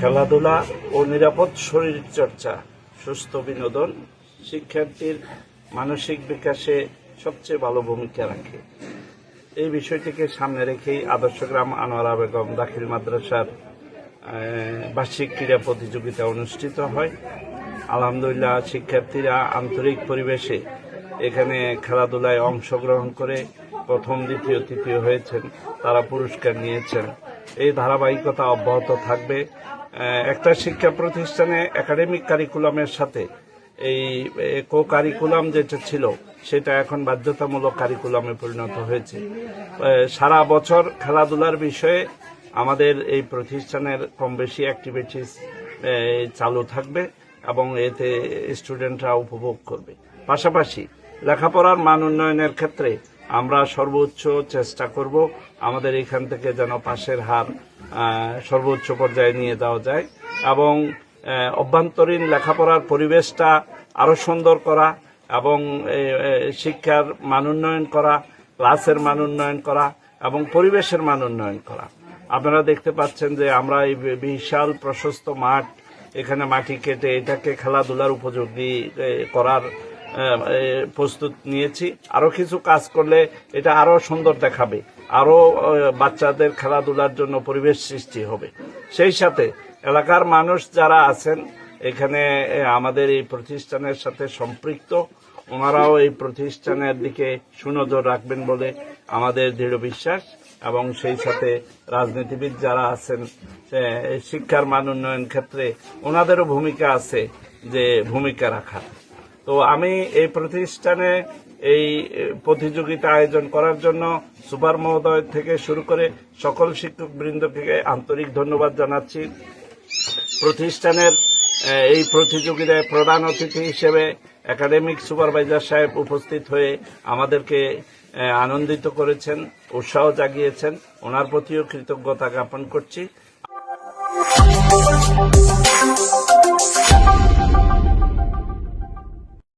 খেলাধুলা ও নিরাপদ শরীরচর্চা সুস্থ বিনোদন শিক্ষার্থীর মানসিক বিকাশে সবচেয়ে ভালো ভূমিকা রাখে। এই বিষয়টিকে সামনে রেখেই আদর্শগ্রাম আনোয়ারা বেগম দাখিল মাদ্রাসার বার্ষিক ক্রীড়া প্রতিযোগিতা অনুষ্ঠিত হয়। আলহামদুলিল্লাহ, শিক্ষার্থীরা আন্তরিক পরিবেশে এখানে খেলাধুলায় অংশগ্রহণ করে প্রথম, দ্বিতীয়, তৃতীয় হয়েছেন, তারা পুরস্কার নিয়েছেন। এই ধারাবাহিকতা অব্যাহত থাকবে। একটা শিক্ষা প্রতিষ্ঠানে একাডেমিক কারিকুলামের সাথে এই কো কারিকুলাম যেটা ছিল সেটা এখন বাধ্যতামূলক কারিকুলামে পরিণত হয়েছে। সারা বছর খেলাধুলার বিষয়ে আমাদের এই প্রতিষ্ঠানের কম বেশি অ্যাক্টিভিটিস চালু থাকবে এবং এতে স্টুডেন্টরা উপভোগ করবে। পাশাপাশি লেখাপড়ার মান উন্নয়নের ক্ষেত্রে আমরা সর্বোচ্চ চেষ্টা করব আমাদের এখান থেকে যেন পাশের হার সর্বোচ্চ পর্যায়ে নিয়ে যাওয়া যায় এবং অভ্যন্তরীণ লেখাপড়ার পরিবেশটা আরও সুন্দর করা এবং শিক্ষার মান উন্নয়ন করা, ক্লাসের মান উন্নয়ন করা এবং পরিবেশের মান উন্নয়ন করা। আপনারা দেখতে পাচ্ছেন যে আমরা এই বিশাল প্রশস্ত মাঠ, এখানে মাটি কেটে এটাকে খেলাধুলার উপযোগী করার প্রস্তুত নিয়েছি। আরও কিছু কাজ করলে এটা আরও সুন্দর দেখাবে, আরও বাচ্চাদের খেলাধুলার জন্য পরিবেশ সৃষ্টি হবে। সেই সাথে এলাকার মানুষ যারা আছেন এখানে আমাদের এই প্রতিষ্ঠানের সাথে সম্পৃক্ত, ওনারাও এই প্রতিষ্ঠানের দিকে সুনজর রাখবেন বলে আমাদের দৃঢ় বিশ্বাস এবং সেই সাথে রাজনীতিবিদ যারা আছেন শিক্ষার মান উন্নয়ন ক্ষেত্রে ওনাদেরও ভূমিকা আছে যে ভূমিকা রাখা। তো আমি এই প্রতিষ্ঠানে এই প্রতিযোগিতা আয়োজন করার জন্য সুপার মহোদয় থেকে শুরু করে সকল শিক্ষকবৃন্দকে আন্তরিক ধন্যবাদ জানাচ্ছি। প্রতিষ্ঠানের এই প্রতিযোগিতায় প্রধান অতিথি হিসেবে একাডেমিক সুপারভাইজার সাহেব উপস্থিত হয়ে আমাদেরকে আনন্দিত করেছেন, উৎসাহ জাগিয়েছেন। ওনার প্রতিও কৃতজ্ঞতা জ্ঞাপন করছি।